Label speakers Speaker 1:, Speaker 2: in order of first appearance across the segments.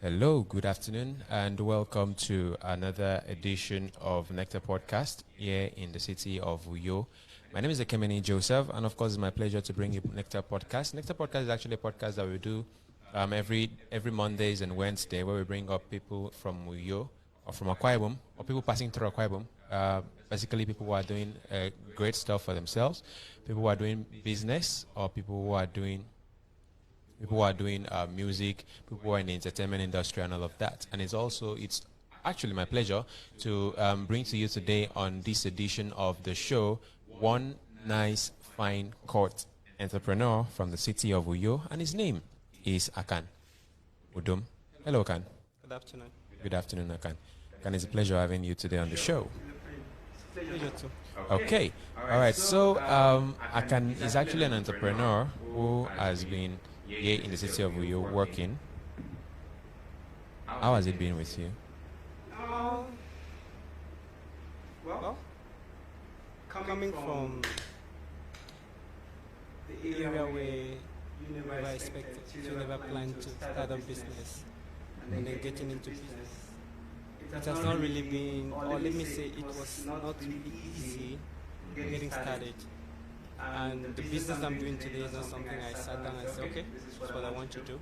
Speaker 1: Hello, good afternoon, and welcome to another edition of Nectar Podcast here in the city of Uyo. My name is Ekemeni Joseph, and of course, it's my pleasure to bring you Nectar Podcast. Nectar Podcast is actually a podcast that we do every Mondays and Wednesday, where we bring up people from Uyo or from Akwa Ibom, or people passing through Akwa Ibom. Basically, people who are doing great stuff for themselves, people who are doing business, or people who are doing music, people who are in the entertainment industry and all of that. And it's actually my pleasure to bring to you today on this edition of the show, one nice, fine court entrepreneur from the city of Uyo, and his name is Akan Udum. Hello, Akan.
Speaker 2: Good afternoon.
Speaker 1: Good afternoon, Akan. Akan, it's a pleasure having you today on the show.
Speaker 2: Pleasure too.
Speaker 1: Okay. All right. So, Akan is actually an entrepreneur who has been here in the city of Uyo working. How has it been with you?
Speaker 2: Well, coming from the area where you never expected, you never planned to start a business, and then getting into business, it has not really been, or let me say, it was not really easy getting started. And the business I'm doing today is not something I sat down and said, okay, this is what I want to do.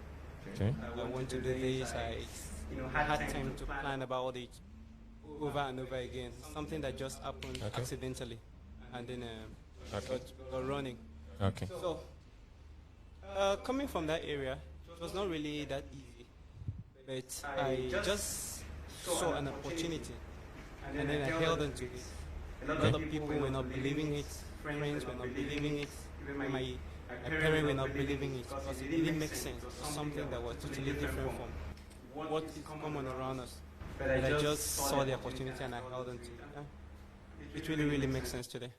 Speaker 1: Okay.
Speaker 2: I want to do this. I had time to plan about it over and over again. Something that just happened accidentally, and then got running.
Speaker 1: Okay.
Speaker 2: So, coming from that area, it was not really that easy, but I just saw an opportunity, and then I held on to it. A lot of people were not believing it. Friends were not believing it. Even my parents were not believing it because it didn't make sense. It was something that was totally different from what is common around us. But I just saw the opportunity and I held on to it. It really makes sense today.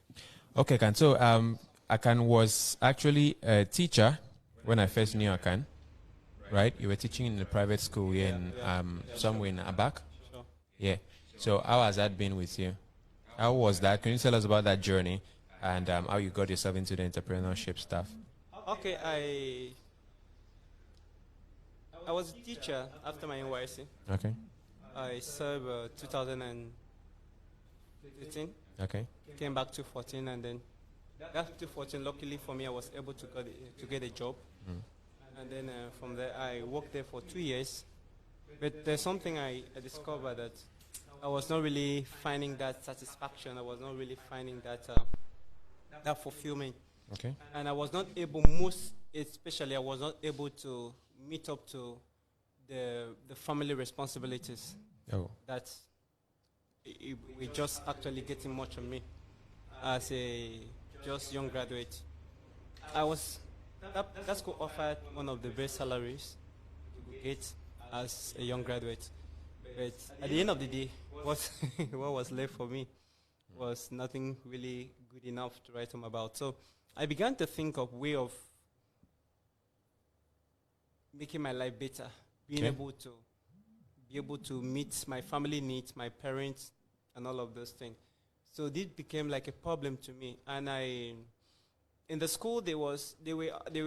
Speaker 1: Okay, Akan. So, Akan was actually a teacher when I first knew Akan, right? You were teaching in a private school here in somewhere in Abak.
Speaker 2: Sure.
Speaker 1: Yeah. So, how has that been with you? How was that? Can you tell us about that journey and how you got yourself into the entrepreneurship stuff?
Speaker 2: Okay, I was a teacher after my NYC.
Speaker 1: Okay.
Speaker 2: I served 2013.
Speaker 1: Okay.
Speaker 2: Came back to 14, and then after 14, luckily for me, I was able to get a job.
Speaker 1: Mm.
Speaker 2: And then from there, I worked there for 2 years. But there's something I discovered that I was not really finding that satisfaction. I was not really finding that fulfillment.
Speaker 1: Okay.
Speaker 2: And I was not able, especially, I was not able to meet up to the family responsibilities.
Speaker 1: Oh.
Speaker 2: That we just actually getting much on me as a just young graduate. That school offered one of the best salaries you could get as a young graduate. But at the end of the day, what was left for me was nothing really good enough to write home about. So I began to think of way of making my life better, being able to meet my family needs, my parents, and all of those things. So this became like a problem to me. And in the school, there were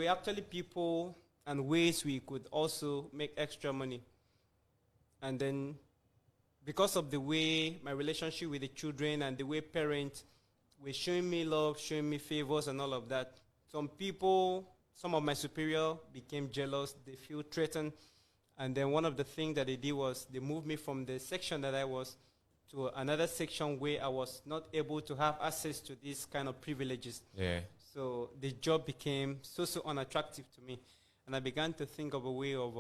Speaker 2: actually people and ways we could also make extra money. And then, because of the way my relationship with the children and the way parents were showing me love, showing me favors and all of that, some of my superior became jealous, they feel threatened. And then one of the things that they did was they moved me from the section that I was to another section where I was not able to have access to these kind of privileges.
Speaker 1: Yeah.
Speaker 2: So the job became so unattractive to me. And I began to think of a way of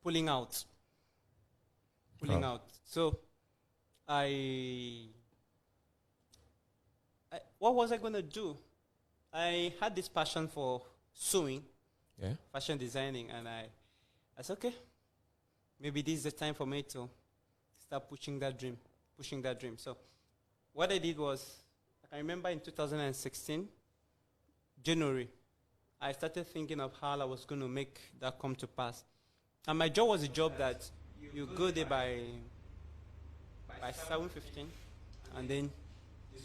Speaker 2: pulling out. So what was I going to do? I had this passion for sewing, fashion designing, and I said, okay, maybe this is the time for me to start pushing that dream. So what I did was, I remember in 2016, January, I started thinking of how I was going to make that come to pass. And my job was a job that you go there by 7:15, and then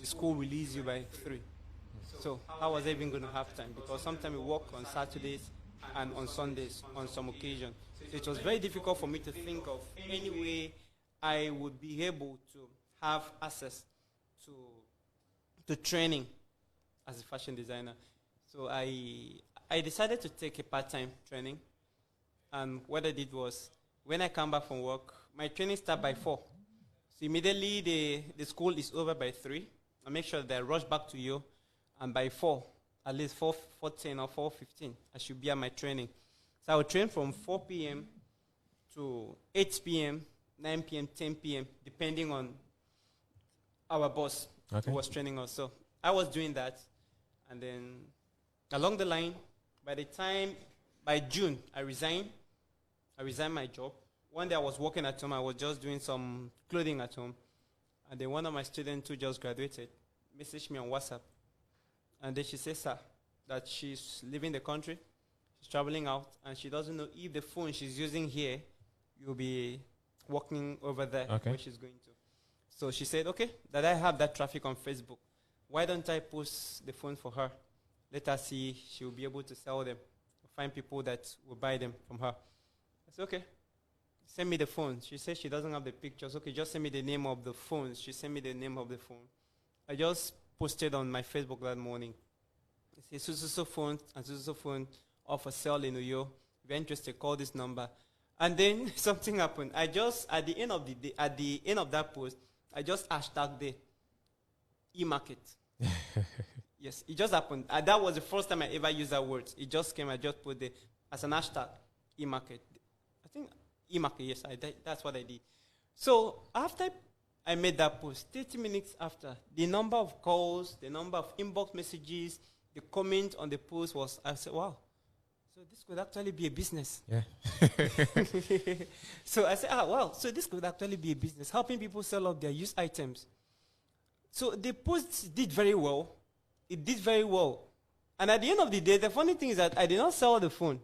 Speaker 2: the school release you by 3. So how was I even going to have time? Because sometimes we work on Saturdays, and on Sundays on some occasion. So it was very difficult for me to think of any way I would be able to have access to training as a fashion designer. So I decided to take a part-time training. And what I did was, when I come back from work, my training starts by 4. So immediately the school is over by 3. I make sure that I rush back to you. And by 4, at least 4:10 or 4:15, I should be at my training. So I would train from 4 p.m. to 8 p.m., 9 p.m., 10 p.m., depending on our boss who was training us. So I was doing that. And then along the line, by June, I resigned my job. One day I was working at home. I was just doing some clothing at home. And then one of my students who just graduated messaged me on WhatsApp. And then she says, sir, that she's leaving the country. She's traveling out. And she doesn't know if the phone she's using here will be working over there where she's going to. So she said, okay, that I have that traffic on Facebook. Why don't I post the phone for her? Let her see she will be able to sell them, find people that will buy them from her. I said, okay, send me the phone. She said she doesn't have the pictures. Okay, just send me the name of the phone. She sent me the name of the phone. I just posted on my Facebook that morning. It says, so phone and so phone offer sale in Uyo. If you're interested, call this number. And then something happened. I just, at the end of the day, at the end of that post, I just hashtagged the e-market. Yes, it just happened. That was the first time I ever used that word. It just came, I just put it as an hashtag, e-market. I think e-market, yes, that's what I did. So after I made that post, 30 minutes after, the number of calls, the number of inbox messages, the comment on the post was, I said, wow, so this could actually be a business.
Speaker 1: Yeah.
Speaker 2: So I said, wow, so this could actually be a business, helping people sell off their used items. So the post did very well. It did very well. And at the end of the day, the funny thing is that I did not sell the phone.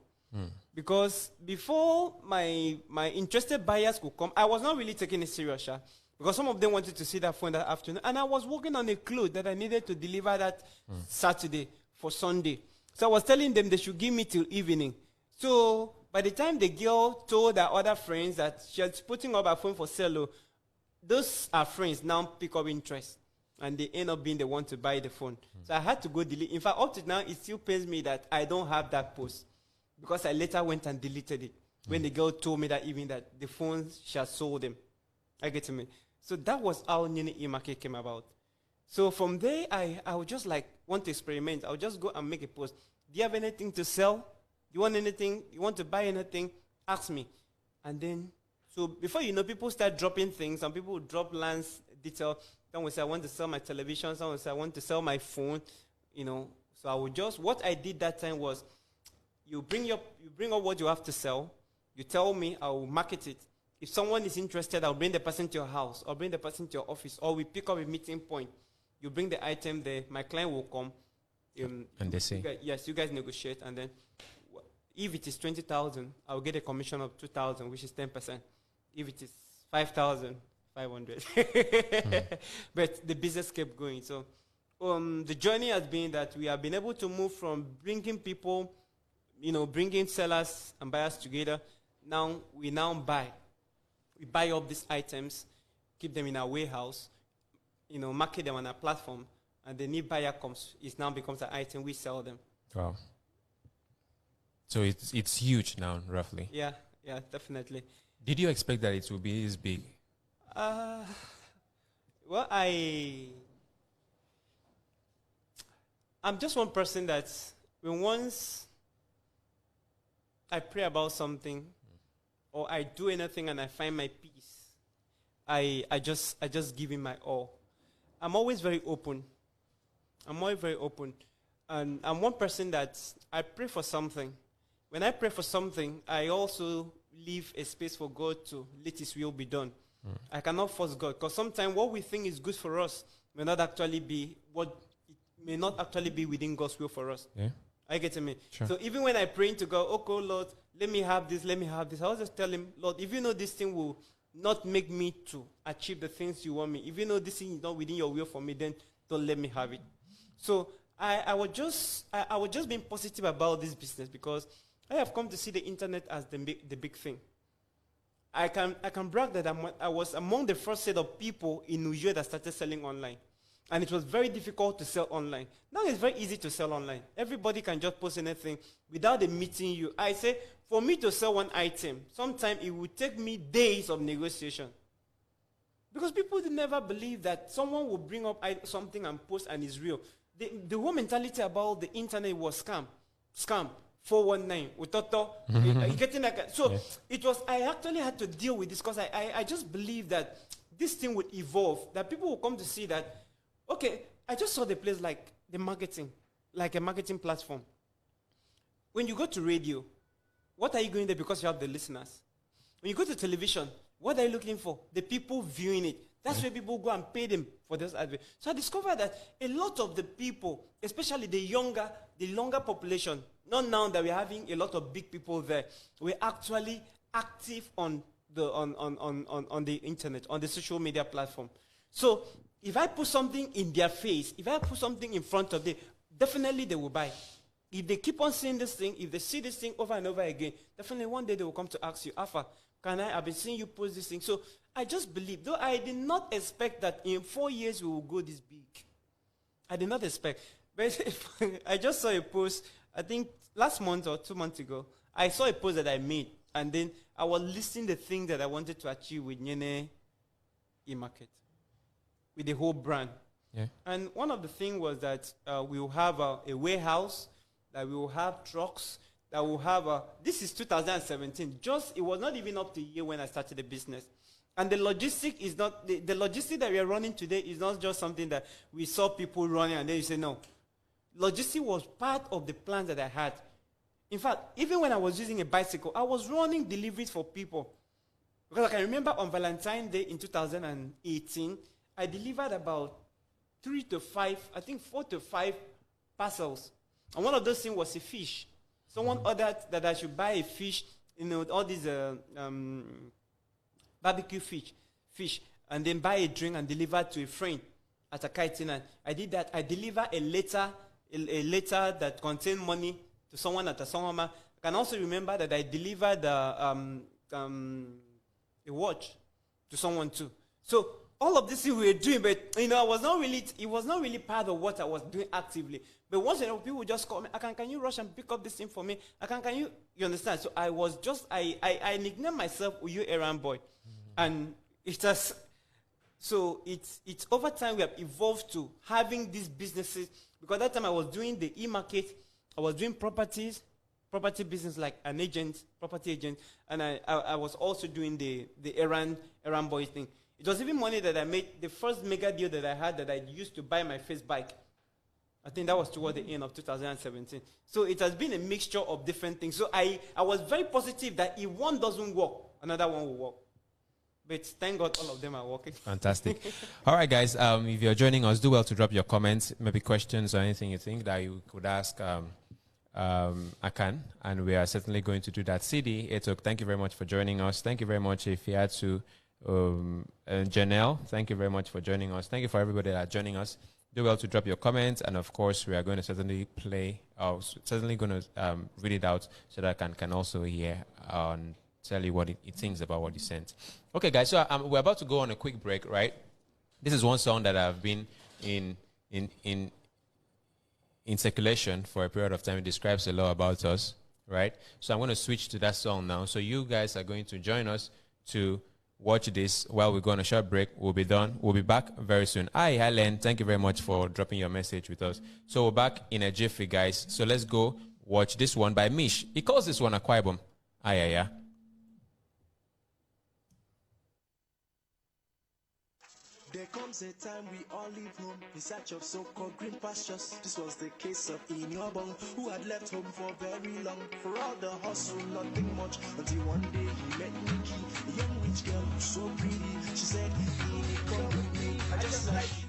Speaker 2: Because before my interested buyers could come, I was not really taking it serious, because some of them wanted to see that phone that afternoon. And I was working on a cloth that I needed to deliver that Saturday for Sunday. So I was telling them they should give me till evening. So by the time the girl told her other friends that she was putting up her phone for sale, those are friends now pick up interest. And they end up being the one to buy the phone. So I had to go delete. In fact, up to now, it still pains me that I don't have that post. Because I later went and deleted it. When the girl told me that even that the phone, she had sold them. I get to me. So that was how Nini E-Market came about. So from there, I would just like want to experiment. I would just go and make a post. Do you have anything to sell? Do you want anything? You want to buy anything? Ask me. And then, so before you know, people start dropping things. Some people would drop Lance detail. Some would say, I want to sell my television. Some would say, I want to sell my phone. So I would just, what I did that time was, you bring up what you have to sell. You tell me, I will market it. If someone is interested, I'll bring the person to your house, or bring the person to your office, or we pick up a meeting point. You bring the item there, my client will come.
Speaker 1: And they say,
Speaker 2: yes, you guys negotiate, and then if it is 20,000, I'll get a commission of 2,000, which is 10%. If it is 5,000, 500. But the business kept going. So the journey has been that we have been able to move from bringing people, bringing sellers and buyers together. Now we buy. We buy up these items, keep them in our warehouse, market them on our platform, and the new buyer comes. It now becomes an item, we sell them.
Speaker 1: Wow. So it's huge now, roughly.
Speaker 2: Yeah, definitely.
Speaker 1: Did you expect that it would be this big?
Speaker 2: Well, I'm just one person that when once I pray about something or I do anything and I find my peace, I just give him my all. I'm always very open. And I'm one person that I pray for something. When I pray for something, I also leave a space for God to let his will be done. I cannot force God, because sometimes what we think is good for us may not actually be within God's will for us.
Speaker 1: Yeah.
Speaker 2: I get to me.
Speaker 1: Sure.
Speaker 2: So even when I pray to God, okay, Lord, let me have this, I always just tell him, Lord, if you know this thing will not make me to achieve the things you want me, if you know this thing is not within your will for me, then don't let me have it. So I was just being positive about this business, because I have come to see the internet as the big thing. I can brag that I was among the first set of people in New York that started selling online. And it was very difficult to sell online. Now it's very easy to sell online. Everybody can just post anything without them meeting you. I say, for me to sell one item, sometimes it would take me days of negotiation. Because people would never believe that someone will bring up something and post and it's real. The whole mentality about the internet was scam. 419. Getting like so yeah. It was, I actually had to deal with this because I just believe that this thing would evolve, that people will come to see that, okay, I just saw the place like the marketing, like a marketing platform. When you go to radio, what are you going there because you have the listeners? When you go to television, what are you looking for? The people viewing it. That's where people go and pay them for this advert. So I discovered that a lot of the people, especially the younger population, not now that we're having a lot of big people there, we're actually active on the internet, on the social media platform. So if I put something in their face, if I put something in front of them, definitely they will buy. If they keep on seeing this thing, if they see this thing over and over again, definitely one day they will come to ask you, Alpha, I've been seeing you post this thing. So I just believe, though I did not expect that in 4 years we will go this big. I did not expect. But I just saw a post, I think last month or 2 months ago, I saw a post that I made, and then I was listing the things that I wanted to achieve with Nyene e-market, with the whole brand. Yeah. And one of the things was that we will have a warehouse, that we will have trucks, that will have this is 2017. It was not even up to a year when I started the business. And the logistic is not, the logistic that we are running today is not just something that we saw people running and then you say, no. Logistic was part of the plan that I had. In fact, even when I was using a bicycle, I was running deliveries for people. Because I can remember on Valentine's Day in 2018, I delivered about 4 to 5 parcels. And one of those things was a fish. Someone ordered that I should buy a fish, all these barbecue fish, and then buy a drink and deliver to a friend at a Kaitina. I did that. I delivered a letter that contained money to someone at a Songoma. I can also remember that I delivered a watch to someone too. So all of this we were doing, but it was not really part of what I was doing actively. But once people would just call me, can you rush and pick up this thing for me? You understand? So I nicknamed myself Uyo Errand Boy. And it's over time we have evolved to having these businesses, because that time I was doing the e-market, I was doing property business like an agent, property agent, and I was also doing the errand boy thing. It was even money that I made, the first mega deal that I had that I used to buy my first bike. I think that was toward the end of 2017. So it has been a mixture of different things. So I was very positive that if one doesn't work, another one will work. But thank God all of them are working. Fantastic.
Speaker 1: All right, guys, if you're joining us, do well to drop your comments, maybe questions or anything you think that you could ask Akan, and we are certainly going to do that. CD, Etok, thank you very much for joining us. Thank you very much, Ifiatu, Janelle, thank you very much for joining us. Thank you for everybody that are joining us. Do well to drop your comments, and of course, we are going to certainly read it out so that I can also hear and tell you what it thinks about what you sent. Okay, guys, so we're about to go on a quick break, right? This is one song that I've been in circulation for a period of time. It describes a lot about us, right? So I'm going to switch to that song now. So you guys are going to join us to watch this while we go on a short break. We'll be done. We'll be back very soon. Hi, Helen. Thank you very much for dropping your message with us. So we're back in a jiffy, guys. So let's go watch this one by Mish. He calls this one a Kwaibum. Yeah.
Speaker 3: There comes a time we all leave home in search of so-called green pastures. This was the case of Inyobong, who had left home for very long. For all the hustle, nothing much, until one day he met Nikki, a young rich girl who's so pretty. She said, come with me, I just like you.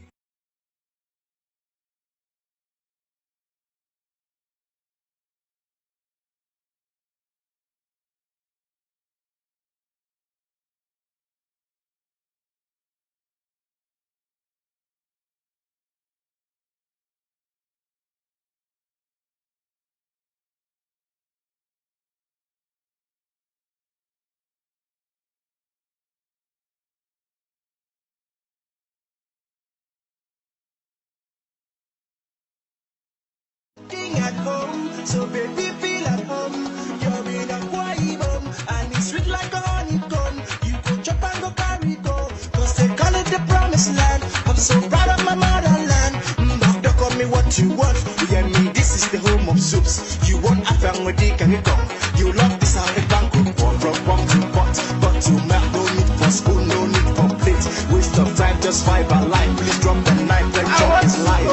Speaker 3: So baby, feel at home. You're in a quiet home, and it's sweet like a honeycomb. You go chop and go carry go, 'cause they call it the promised land. I'm so proud of my motherland. Doctor, call me what you want. Yeah, me, this is the home of soups. You want a family, can you come? You love this how the bank will pour from pot to pot. But to milk, no need for spoon, no need for plate. Waste of time, just vibe our life. Please drop the knife, let drop is life.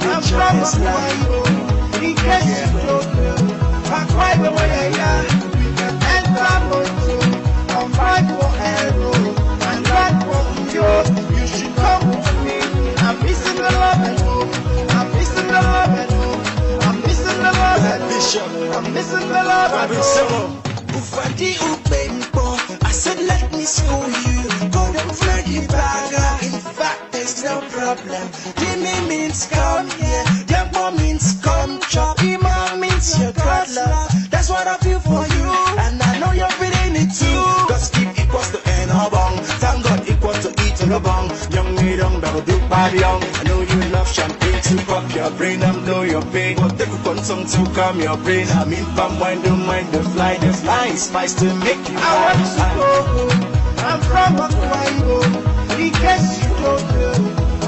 Speaker 4: I'm from a quiet, in case you don't know. I'm quite the way I am. We can enter moto. I'm fight for arrow and run for you. You should come with me. I'm missing the love at home. I'm missing the love at home. I'm missing the love at home. I'm missing the love at home.
Speaker 3: Ufadi upempo, I said let me school you. Go to Freddy Bagger. In fact, there's no problem. Jimmy means come here. Dempo means come chop. Ima means your God love. That's what I feel for you, and I know you're feeling it too. Cause keep equals to end or bong. Thank God equals to eat on the bong. Young me don't do bad young. I know you love champagne to pop your brain. I know your pain. What take on some to calm your brain. I mean, palm wine, don't mind the fly. The fly is spice to make you
Speaker 4: I want to go home. I'm from a quiet, in case you don't know.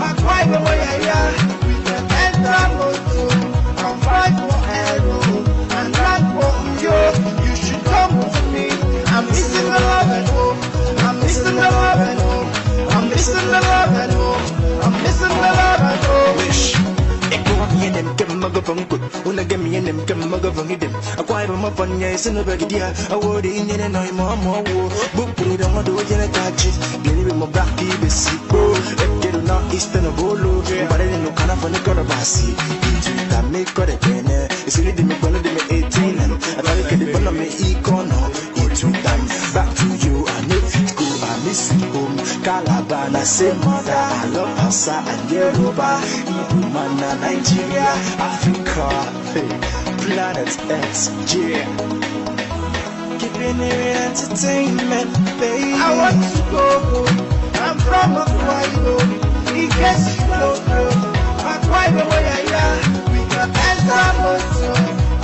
Speaker 4: I'm quite the way I am. We can enter moto. I'm fight for arrow and run for you. You should come with me. I'm missing the love at home. I'm missing the love at home. I'm missing the love at home. I'm missing the love at home.
Speaker 3: wish. Me and them come mug of good. When I get me and them come mug of them. I quite my fun, yes, and a bag idea. I would in and I'm more. Book put on my door and I catch it. Get it with my back, baby, see. If get not eastern of Bolo, but I didn't know kind of funny Corabassi. I make got a pen. It's really me one of them 18. And I gotta get it one of me econo. It's with them back to you. I know fit go. I miss it home. Calabana, same mother. I love Hausa and Yoruba. Mana, Nigeria, Africa, hey, Planet X, yeah. Keeping it in entertainment, baby.
Speaker 4: I want to go home. I'm from a quiet, in case you don't know. I'm quite the way I am. We can enter moto.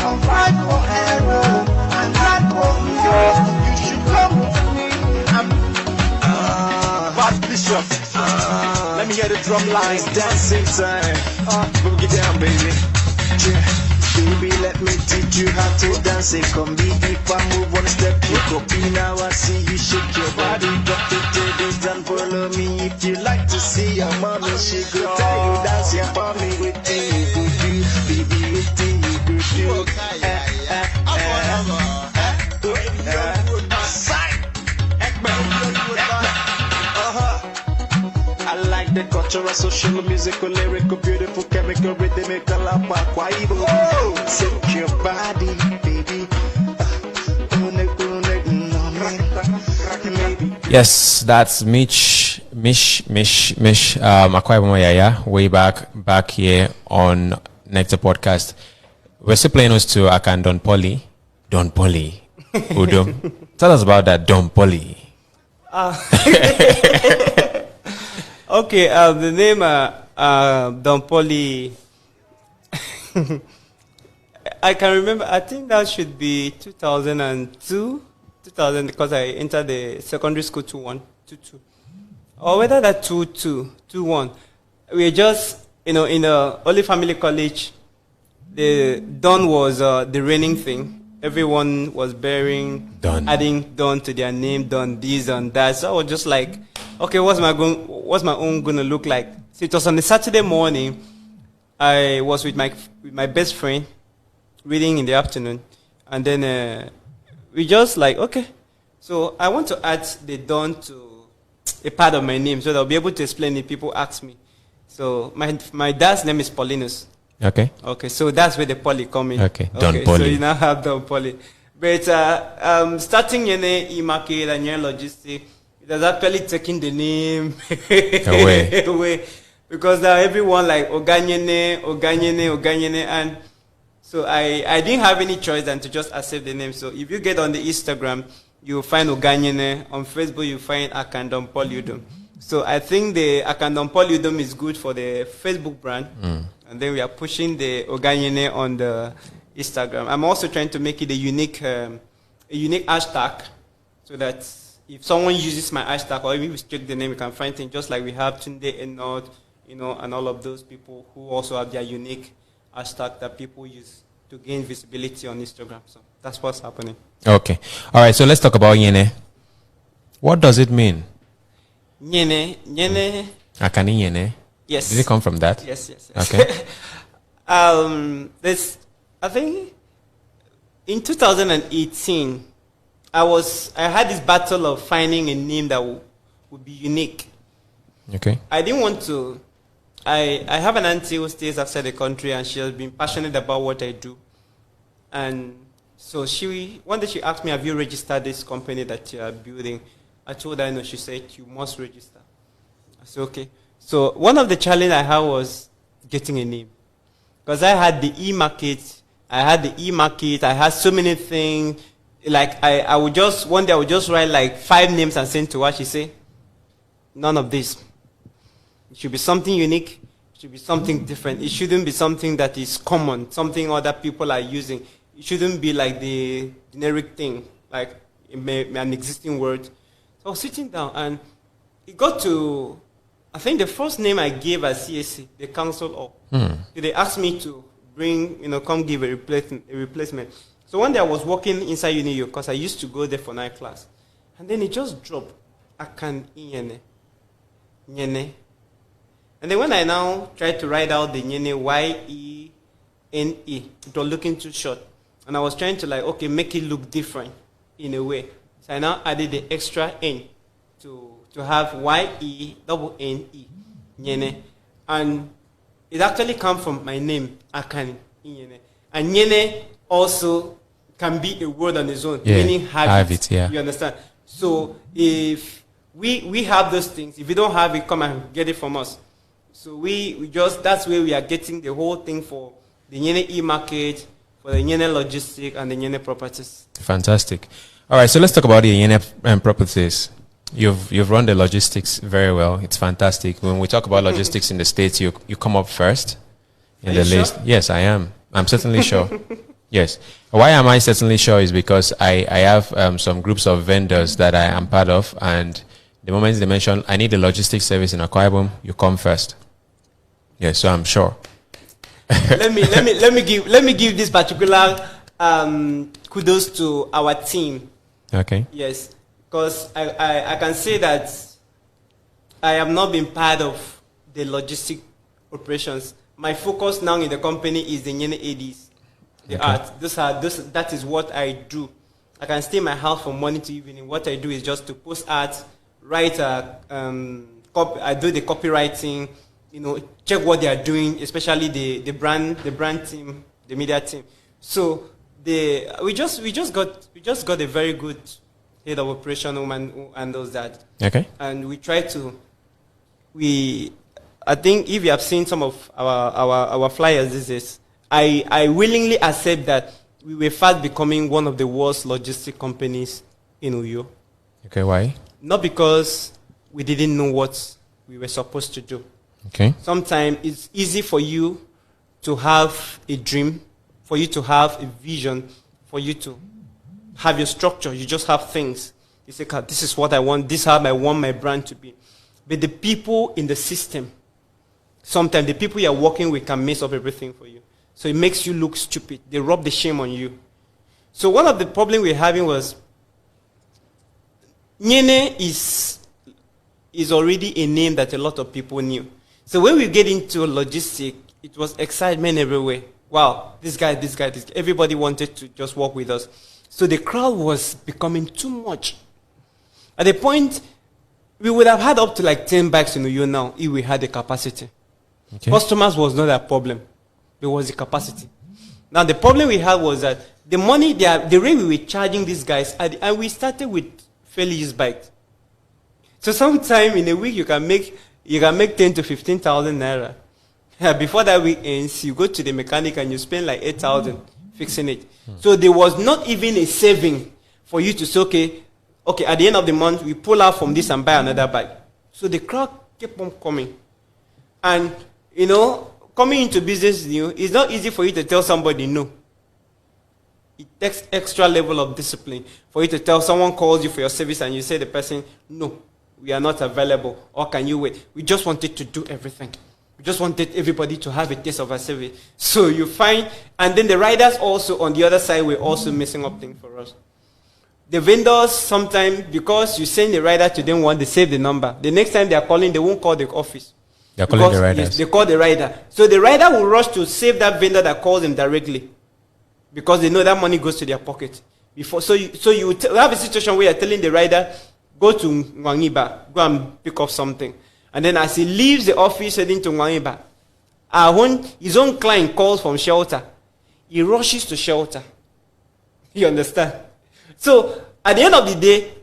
Speaker 4: I'm fight for arrow and run for you. You should come with me.
Speaker 3: Bad Bishop, let me hear the drum lines, dancing time. Boogie down, baby. Yeah. Baby, let me teach you how to dance. It come be if I move one step, you copy now. I see you shake your body, drop the tables and follow me. If you like to see your mommy, she could tell you dance your mommy with you could do, baby with you could do. I like the cultural, social, musical, lyrical, beautiful, chemical, rhythmical, shake your body, baby.
Speaker 1: Yes, that's Mish, Akwa Ibom Yaya, way back here on Nectar Podcast. We're still playing us to Akan Don Polly, Udo. Tell us about that Don Polly.
Speaker 2: Okay, the name Don Polly. I can remember. I think that should be 2002, because I entered the secondary school 2-1, or whether that 2-1. We were just, in the Holy Family College. The Don was the reigning thing. Everyone was adding Don to their name, Don this and that. So I was just like, okay, what's my own gonna look like? So it was on a Saturday morning. I was with my best friend reading in the afternoon, and then we just like, okay. So I want to add the Don to a part of my name so that I'll be able to explain it. People ask me. So my dad's name is Paulinus.
Speaker 1: Okay.
Speaker 2: Okay, so that's where the Polly come in.
Speaker 1: Okay, Don Polly.
Speaker 2: So you now have Don Polly. But starting in the market and your logistics, it has actually taken the name away. Because now everyone like Oganyene, and so I didn't have any choice than to just accept the name. So if you get on the Instagram, you'll find Oganyene. On Facebook, you find Akandon Polydom. So I think the Akandon Polydom is good for the Facebook brand. And then we are pushing the Oganyene on the Instagram. I'm also trying to make it a unique hashtag, so that if someone uses my hashtag or if you check the name, you can find things just like we have Tunde and Nod, and all of those people who also have their unique hashtag that people use to gain visibility on Instagram. So that's what's happening.
Speaker 1: Okay. All right. So let's talk about Yene. What does it mean?
Speaker 2: Yene.
Speaker 1: Akani Yene.
Speaker 2: Yes.
Speaker 1: Did it come from that?
Speaker 2: Yes.
Speaker 1: Okay.
Speaker 2: I think in 2018, I had this battle of finding a name that would be unique.
Speaker 1: Okay.
Speaker 2: I didn't want to. I have an auntie who stays outside the country, and she has been passionate about what I do. And so one day she asked me, "Have you registered this company that you are building?" I told her no. She said, "You must register." I said, "Okay." So one of the challenges I had was getting a name, because I had the e-market. I had so many things. Like one day I would just write like 5 names and send to her. She say, "None of this. It should be something unique. It should be something different. It shouldn't be something that is common, something other people are using. It shouldn't be like the generic thing, like an existing word." So I was sitting down, and it got to, I think the first name I gave at CSC, the council up. They asked me to come give a replacement. So one day I was walking inside Uni because I used to go there for night class. And then it just dropped. Akan Nyene. And then when I now tried to write out the Nyene, Y-E-N-E, it was looking too short. And I was trying to make it look different in a way. So I now added the extra N to have Y-E-N-N-E, Nyene. And it actually comes from my name, Akan Nyene. And Nyene also can be a word on its own, meaning have it. Yeah. You understand? So if we have those things, if you don't have it, come and get it from us. So we just, that's where we are getting the whole thing for the Nyene e-market, for the Nyene logistic and the Nyene properties.
Speaker 1: Fantastic. All right, so let's talk about the Nyene properties. You've run the logistics very well. It's fantastic. When we talk about logistics in the States, you come up first in the list. Sure? Yes, I am. I'm certainly sure. Yes. Why am I certainly sure is because I have some groups of vendors that I am part of, and the moment they mention I need a logistics service in Akwa Ibom, you come first. Yes, so I'm sure.
Speaker 2: let me give this particular kudos to our team.
Speaker 1: Okay.
Speaker 2: Yes, because I can say that I have not been part of the logistic operations. My focus now in the company is the Nyene ADs, the art. That is what I do. I can stay in my house from morning to evening. What I do is just to post art, write I do the copywriting, check what they are doing, especially the brand team, the media team. So we just got a very good head of operation woman who handles that.
Speaker 1: Okay.
Speaker 2: And we try to I think if you have seen some of our flyers these days, I willingly accept that we were fast becoming one of the world's logistic companies in Uyo.
Speaker 1: Okay, why?
Speaker 2: Not because we didn't know what we were supposed to do.
Speaker 1: Okay.
Speaker 2: Sometimes it's easy for you to have a dream, for you to have a vision, for you to have your structure. You just have things. You say, God, this is what I want. This is how I want my brand to be. But the people in the system, sometimes the people you're working with can mess up everything for you. So it makes you look stupid. They rub the shame on you. So one of the problems we're having was Nyene is already a name that a lot of people knew. So when we get into logistics, it was excitement everywhere. Wow, this guy. Everybody wanted to just work with us. So the crowd was becoming too much. At the point, we would have had up to like 10 bikes in Uyo now if we had the capacity. Okay. Customers was not a problem. It was the capacity. Now the problem we had was that the money, the rate we were charging these guys, and we started with fairly used bikes. So sometime in a week you can make 10 to 15,000 naira. Before that week ends, you go to the mechanic and you spend like 8,000 fixing it. So there was not even a saving for you to say, okay, at the end of the month we pull out from this and buy another bike. So the crowd kept on coming, and coming into business new, it's not easy for you to tell somebody no. it takes extra level of discipline for you to tell someone calls you for your service and you say the person, no, we are not available, or can you wait? We just wanted to do everything. We just wanted everybody to have a taste of our service. So you find, and then the riders also on the other side were also messing up things for us. The vendors sometimes, because you send the rider to them once, they save the number. The next time they are calling, they won't call the office.
Speaker 1: They're calling the riders.
Speaker 2: Yes, they call the rider. So the rider will rush to save that vendor that calls them directly, because they know that money goes to their pocket. So you have a situation where you're telling the rider, go to Nwangiba, go and pick up something. And then as he leaves the office heading to Nwangiba, his own client calls from shelter. He rushes to shelter. You understand? So at the end of the day,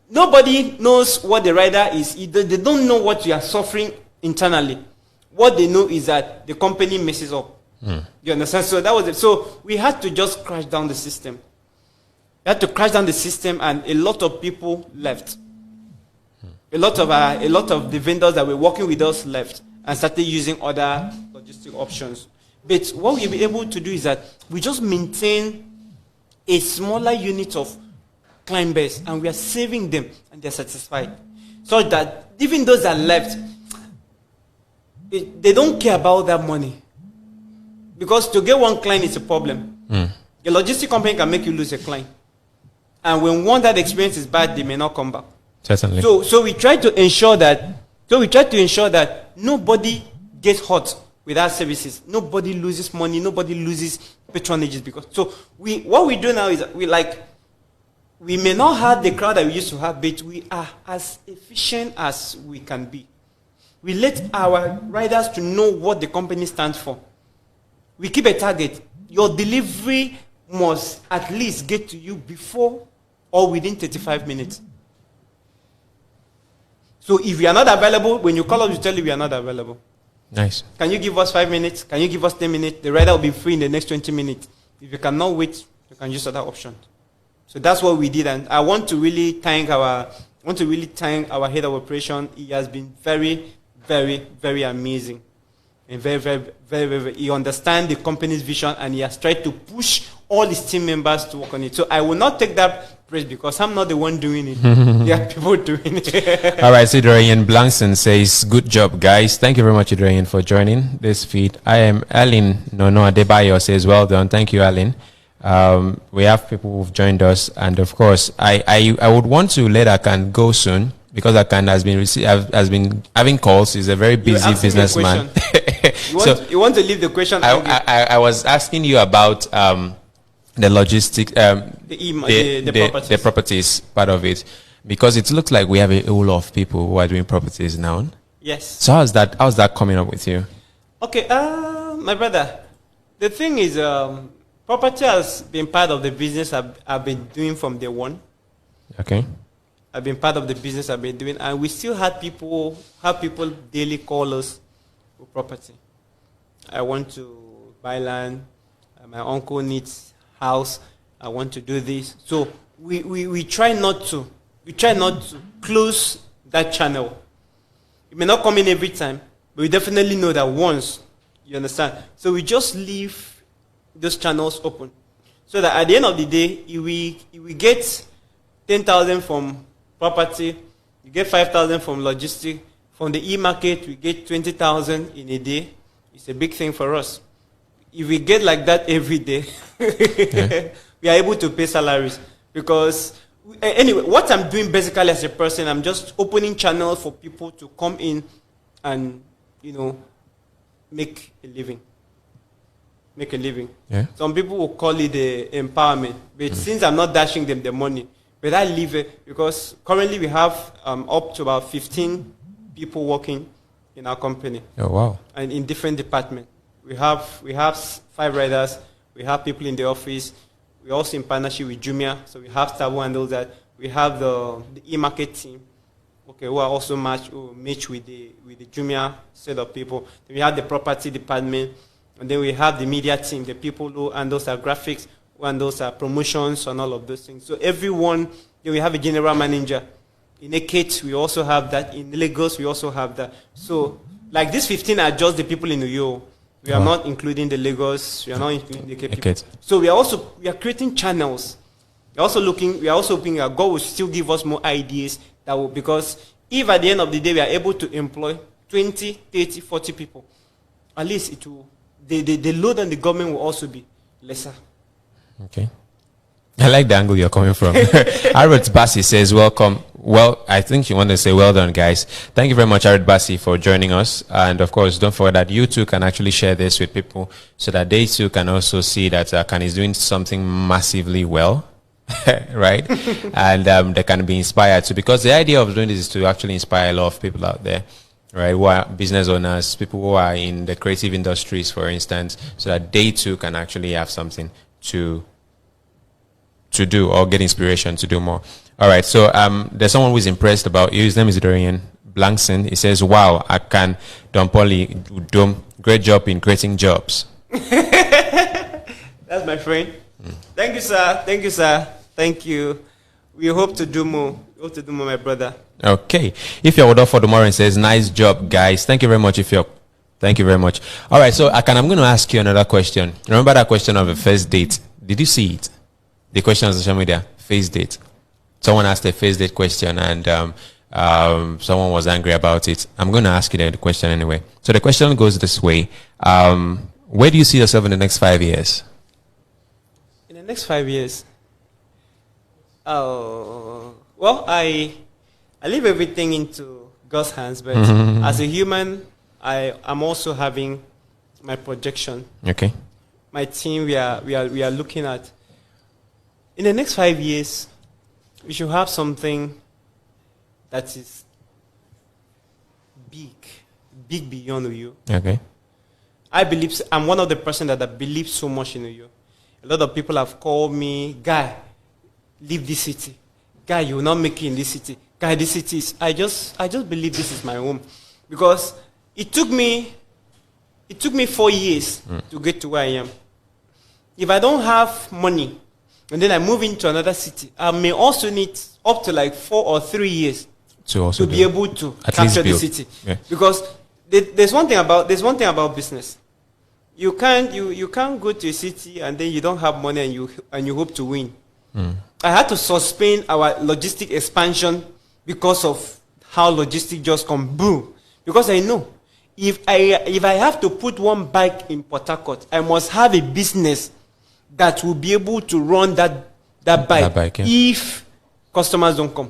Speaker 2: nobody knows what the rider is. They don't know what you are suffering internally. What they know is that the company messes up. You understand? So that was it. So we had to just crash down the system. We had to crash down the system, and a lot of people left. A lot of the vendors that were working with us left and started using other logistic options. But what we'll be able to do is that we just maintain a smaller unit of client base, and we are saving them, and they're satisfied. So that even those that left, they don't care about that money. Because to get one client is a problem. A logistic company can make you lose a client. And when one that experience is bad, they may not come back.
Speaker 1: Certainly.
Speaker 2: So we try to ensure that nobody gets hurt with our services. Nobody loses money. Nobody loses patronages. What we do now is we may not have the crowd that we used to have, but we are as efficient as we can be. We let our riders to know what the company stands for. We keep a target. Your delivery must at least get to you before or within 35 minutes. So if you are not available, when you call us, we tell you we are not available.
Speaker 1: Nice.
Speaker 2: Can you give us 5 minutes? Can you give us 10 minutes? The rider will be free in the next 20 minutes. If you cannot wait, you can use other options. So that's what we did. And I want to really thank our head of operation. He has been very, very, very amazing. And very, very, very, very, he understands the company's vision, and he has tried to push all his team members to work on it. So I will not take that praise because I'm not the one doing it. There are people doing it.
Speaker 1: All right, so Idorian Blankson says, good job, guys. Thank you very much, Idorian, for joining this feed. I am Aline Nono Adebayo says, well done. Thank you, Aline. We have people who've joined us, and of course, I would want to let Akan go soon, because Akan has been having calls. He's a very busy businessman.
Speaker 2: You want to leave the question?
Speaker 1: I was asking you about the logistics, the properties part of it, because it looks like we have a whole lot of people who are doing properties now.
Speaker 2: Yes.
Speaker 1: So how's that coming up with you?
Speaker 2: Okay, my brother, the thing is, property has been part of the business I've been doing from day one.
Speaker 1: Okay.
Speaker 2: I've been part of the business I've been doing, and we still have people daily call us for property. I want to buy land. My uncle needs house. I want to do this. So we try not to close that channel. It may not come in every time, but we definitely know that once. You understand? So we just leave those channels open, so that at the end of the day, if we get 10,000 from property, you get 5,000 from logistics. From the e-market, we get 20,000 in a day. It's a big thing for us. If we get like that every day, we are able to pay salaries. Because, anyway, what I'm doing basically as a person, I'm just opening channels for people to come in and, make a living.
Speaker 1: Yeah.
Speaker 2: Some people will call it empowerment. But since I'm not dashing them the money, but I leave it, because currently we have up to about 15 people working in our company.
Speaker 1: Oh, wow.
Speaker 2: And in different departments. We have 5 riders. We have people in the office. We're also in partnership with Jumia. So we have staff who handle that. We have the e-market team, who are also matched with the Jumia set of people. Then we have the property department. And then we have the media team, the people who handle our graphics, who handle our promotions and all of those things. So everyone, then we have a general manager. In Ekate, we also have that. In Lagos, we also have that. So, like these 15 are just the people in Uyo. We are not including the Lagos. We are not including the Cape.
Speaker 1: Okay.
Speaker 2: So we are creating channels. We are also hoping that God will still give us more ideas because if at the end of the day we are able to employ 20, 30, 40 people, at least it will, the load on the government will also be lesser.
Speaker 1: Okay. I like the angle you're coming from. Harold Bassi says, welcome. Well, I think you want to say well done, guys. Thank you very much, Harold Bassi, for joining us. And of course, don't forget that you too can actually share this with people so that they too can also see that Akan is doing something massively well. Right? And they can be inspired too, because the idea of doing this is to actually inspire a lot of people out there, right, who are business owners, people who are in the creative industries, for instance, so that they too can actually have something to do or get inspiration to do more. All right, so there's someone who's impressed about you. His name is Dorian Blankson. He says, wow, Akan Dompoli, great job in creating jobs.
Speaker 2: That's my friend. Thank you, sir. Thank you, sir. Thank you. We hope to do more. We hope to do more, my brother.
Speaker 1: Okay. If you're with us for tomorrow and says, nice job, guys. Thank you very much. Thank you very much. All right, so Akan, I'm going to ask you another question. Remember that question of a first date? Did you see it? The question on social media, first date. Someone asked a first date question and someone was angry about it. I'm going to ask you the question anyway. So the question goes this way. Where do you see yourself in the next 5 years?
Speaker 2: In the next 5 years? Well, I leave everything into God's hands, but as a human, I'm also having my projection.
Speaker 1: Okay.
Speaker 2: My team, we are looking at, in the next 5 years, we should have something that is big beyond you.
Speaker 1: Okay.
Speaker 2: I'm one of the person that believes so much in you. A lot of people have called me, guy, leave this city. Guy, you will not make it in this city. Guy, this city is, I just believe this is my home. Because it took me 4 years to get to where I am. If I don't have money, and then I move into another city, I may also need up to like 4 or 3 years to be able to capture the city. Yeah. Because there's one thing about business. You can't go to a city and then you don't have money and you hope to win. I had to suspend our logistic expansion because of how logistic just come boom. Because I know if I have to put one bike in Port Harcourt, I must have a business that will be able to run that bike, if customers don't come.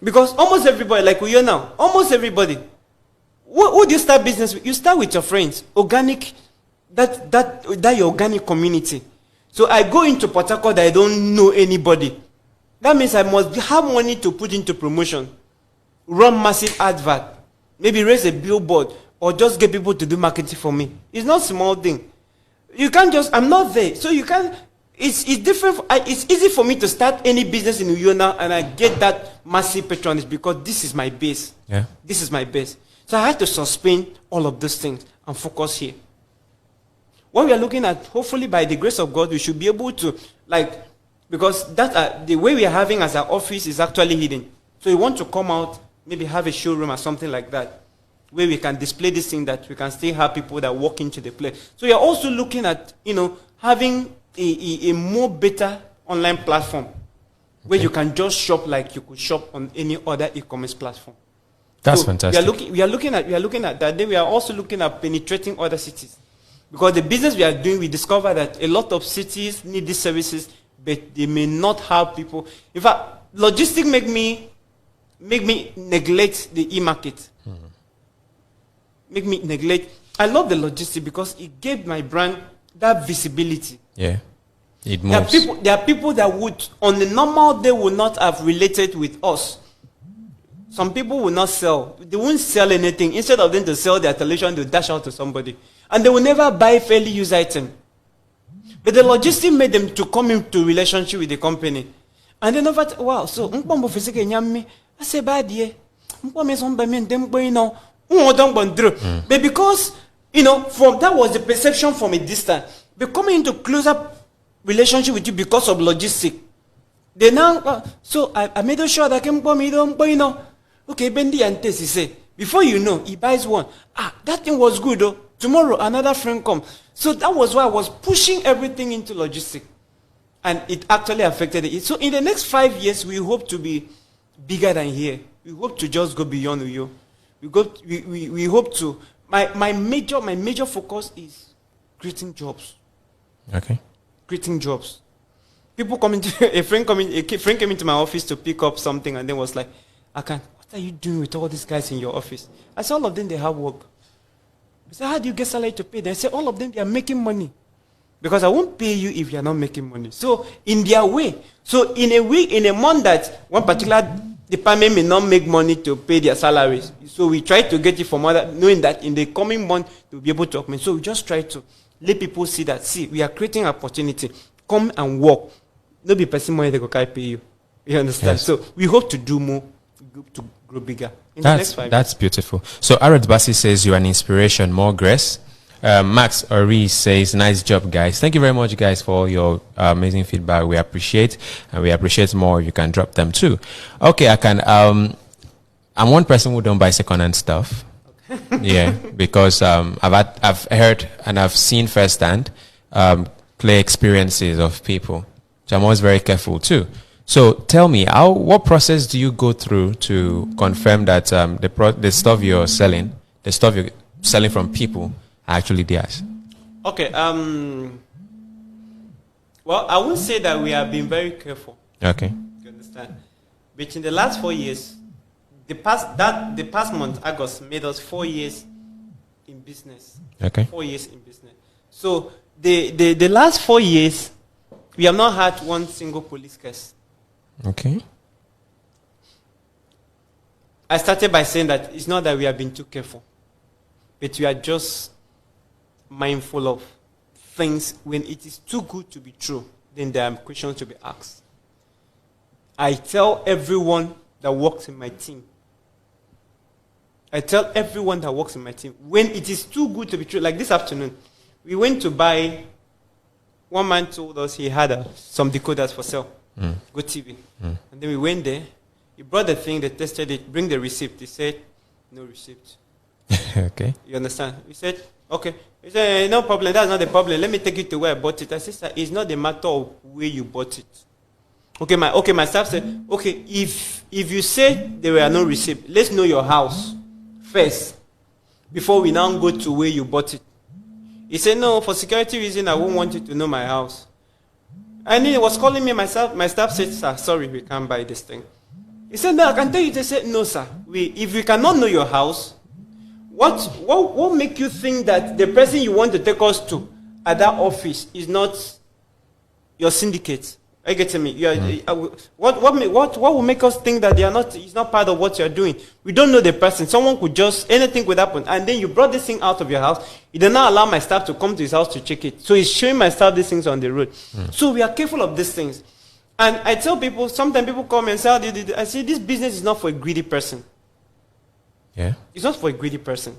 Speaker 2: Because almost everybody, like we are now, almost everybody, who do you start business with? You start with your friends, organic, that your organic community. So I go into Port Harcourt, I don't know anybody. That means I must have money to put into promotion, run massive advert, maybe raise a billboard, or just get people to do marketing for me. It's not a small thing. You can't just, I'm not there. So you can't, it's different. It's easy for me to start any business in Uyo now and I get that massive patronage because this is my base.
Speaker 1: Yeah.
Speaker 2: This is my base. So I had to suspend all of those things and focus here. What we are looking at, hopefully by the grace of God, we should be able to, because the way we are having as our office is actually hidden. So we want to come out, maybe have a showroom or something like that, where we can display this thing that we can still have people that walk into the place. So we are also looking at, having a more better online platform where you can just shop like you could shop on any other e-commerce platform.
Speaker 1: That's fantastic.
Speaker 2: We are looking at that. Then we are also looking at penetrating other cities. Because the business we are doing, we discover that a lot of cities need these services, but they may not have people. In fact, logistics make me neglect the e-market. Make me neglect. I love the logistics because it gave my brand that visibility.
Speaker 1: Yeah, it moves.
Speaker 2: There are people that would, on the normal day, would not have related with us. Some people will not sell. They won't sell anything. Instead of them to sell their television, they'll dash out to somebody. And they will never buy fairly used item. But the logistics made them to come into relationship with the company. And then over, wow, so, I say, bad, yeah. But because, from that was the perception from a distance. But coming into closer relationship with you because of logistics. They now, so I made sure that okay, Bendy and Tess, he say, before you know, he buys one. That thing was good though. Tomorrow, another friend comes. So that was why I was pushing everything into logistics. And it actually affected it. So in the next 5 years, we hope to be bigger than here. We hope to just go beyond Uyo. We hope to. My major focus is creating jobs.
Speaker 1: Okay.
Speaker 2: Creating jobs. People come into a friend came into my office to pick up something and then was like, what are you doing with all these guys in your office? I said, all of them, they have work. I said, how do you get salary to pay them? I said, all of them, they are making money. Because I won't pay you if you are not making money. So in their way. So in a week, in a month that one particular department may not make money to pay their salaries. So we try to get it from other, knowing that in the coming month, they'll be able to augment. So we just try to let people see that, we are creating opportunity. Come and work. No be person money they go pay you. You understand?
Speaker 1: Yes.
Speaker 2: So we hope to do more, to grow bigger in the next 5 years.
Speaker 1: That's beautiful. So Arad Basi says you're an inspiration, more grace. Max Ori says, nice job, guys. Thank you very much, guys, for all your amazing feedback. We appreciate, and we appreciate more. You can drop them too. Okay, I can. I'm one person who don't buy secondhand stuff. Yeah, because I've heard and I've seen firsthand clear experiences of people. So I'm always very careful too. So tell me, what process do you go through to confirm that the stuff you're selling, the stuff you're selling from people, are actually theirs?
Speaker 2: Okay. Well, I would say that we have been very careful.
Speaker 1: Okay.
Speaker 2: You understand? But in the last 4 years, the past month, August, made us 4 years in business.
Speaker 1: Okay.
Speaker 2: 4 years in business. So the last 4 years, we have not had one single police case.
Speaker 1: Okay.
Speaker 2: I started by saying that it's not that we have been too careful, but we are just mindful of things. When it is too good to be true, then there are questions to be asked. I tell everyone that works in my team, when it is too good to be true, like this afternoon, we went to buy. One man told us he had some decoders for sale, Go TV. And then we went there. He brought the thing, they tested it, bring the receipt. He said, no receipt.
Speaker 1: Okay.
Speaker 2: You understand? We said, okay. He said, no problem, that's not the problem. Let me take you to where I bought it. I said, sir, it's not a matter of where you bought it. Okay, my staff said, okay, if you say there were no receipt, let's know your house first before we now go to where you bought it. He said, no, for security reason, I won't want you to know my house. And he was calling me, my staff said, sir, sorry, we can't buy this thing. He said, no, I can tell you. They said, no, sir. If we cannot know your house, what make you think that the person you want to take us to at that office is not your syndicate? I get me. What will make us think that it's not part of what you're doing? We don't know the person. Someone could anything could happen. And then you brought this thing out of your house. You did not allow my staff to come to his house to check it. So he's showing my staff these things on the road. So we are careful of these things. And I tell people, sometimes people come and say, I say, this business is not for a greedy person.
Speaker 1: Yeah.
Speaker 2: It's not for a greedy person.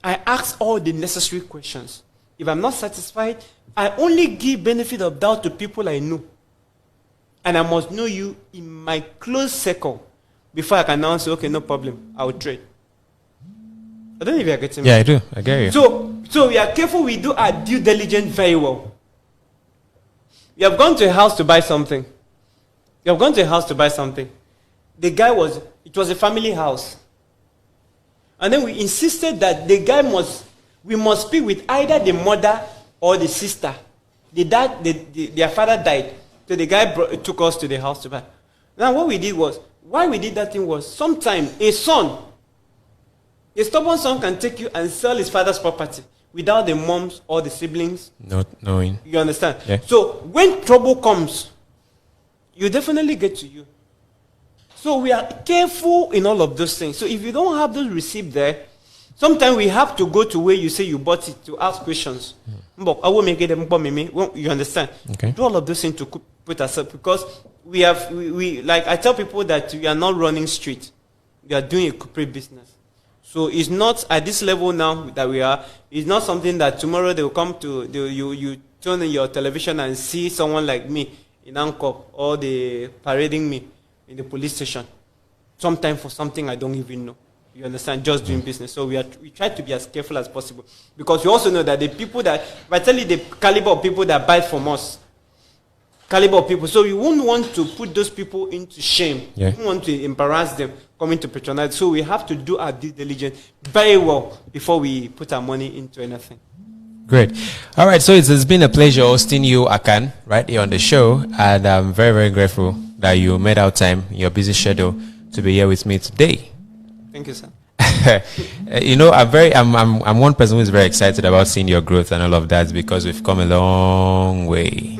Speaker 2: I ask all the necessary questions. If I'm not satisfied, I only give benefit of doubt to people I know. And I must know you in my close circle before I can now say, okay, no problem, I'll trade. I don't know if you're getting me.
Speaker 1: Yeah, I do. I get you.
Speaker 2: So we are careful, we do our due diligence very well. We have gone to a house to buy something. The guy it was a family house. And then we insisted that we must speak with either the mother or the sister. Their father died. So the guy took us to the house to buy. Now why we did that thing was, sometimes a stubborn son can take you and sell his father's property without the moms or the siblings
Speaker 1: not knowing.
Speaker 2: You understand?
Speaker 1: Yeah.
Speaker 2: So when trouble comes, you definitely get to you. So we are careful in all of those things. So if you don't have those receipts there, sometimes we have to go to where you say you bought it to ask questions. I will make it. You understand?
Speaker 1: Okay.
Speaker 2: Do all of those things to put ourselves, because we like I tell people that we are not running street. We are doing a corporate business. So it's not at this level now that we are. It's not something that tomorrow they will come to. You turn on your television and see someone like me in Angkor, or they parading me in the police station. Sometime for something I don't even know. You understand? Just doing business. So we try to be as careful as possible, because we also know that the people that, if I tell you the caliber of people that buy from us, caliber of people, so we wouldn't want to put those people into shame.
Speaker 1: Yeah.
Speaker 2: We wouldn't want to embarrass them coming to patronize. So we have to do our due diligence very well before we put our money into anything.
Speaker 1: Great. All right. So it's been a pleasure hosting you, Akan, right here on the show. And I'm very, very grateful that you made out time in your busy schedule to be here with me today.
Speaker 2: Thank you, sir.
Speaker 1: I'm one person who is very excited about seeing your growth and all of that, because we've come a long way.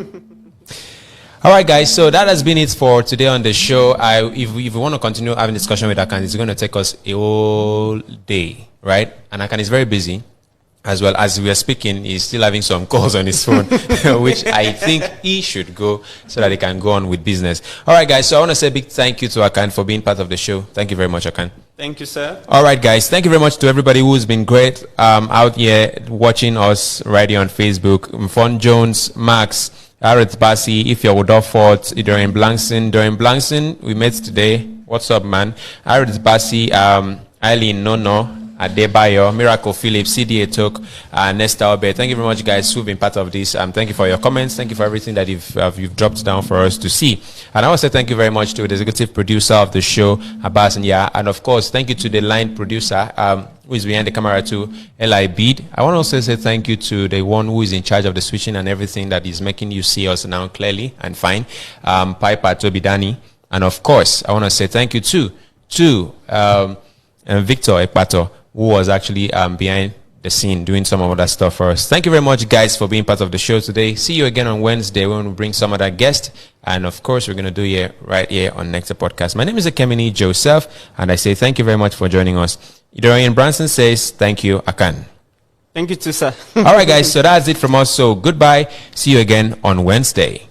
Speaker 1: All right, guys. So that has been it for today on the show. If we want to continue having discussion with Akan, it's going to take us a whole day, right? And Akan is very busy. As well as we are speaking, he's still having some calls on his phone, which I think he should go so that he can go on with business. All right, guys. So I want to say a big thank you to Akan for being part of the show. Thank you very much, Akan.
Speaker 2: Thank you, sir.
Speaker 1: All right, guys. Thank you very much to everybody who's been great out here watching us right here on Facebook. Mfon Jones, Max, Aret Basi, if you're Woodford, Dorian Blankson, we met today. What's up, man? Aret Basi, Eileen Nono, Adebayo, Miracle Phillips, CDA Talk, Nesta Obe. Thank you very much, guys, who've been part of this. Thank you for your comments. Thank you for everything that you've dropped down for us to see. And I want to say thank you very much to the executive producer of the show, Abbas Nya. And of course, thank you to the line producer, who is behind the camera too, Eli Bede. I want to also say thank you to the one who is in charge of the switching and everything that is making you see us now clearly and fine, Piper Tobidani. And of course, I want to say thank you to Victor Ekpato, who was actually behind the scene doing some of that stuff for us. Thank you very much, guys, for being part of the show today. See you again on Wednesday when we bring some other guest. And of course, we're going to do it right here on Nectar Podcast. My name is Ekemini Joseph, and I say thank you very much for joining us. Dorian Branson says thank you, Akan.
Speaker 2: Thank you too, sir.
Speaker 1: All right, guys. So that's it from us. So goodbye. See you again on Wednesday.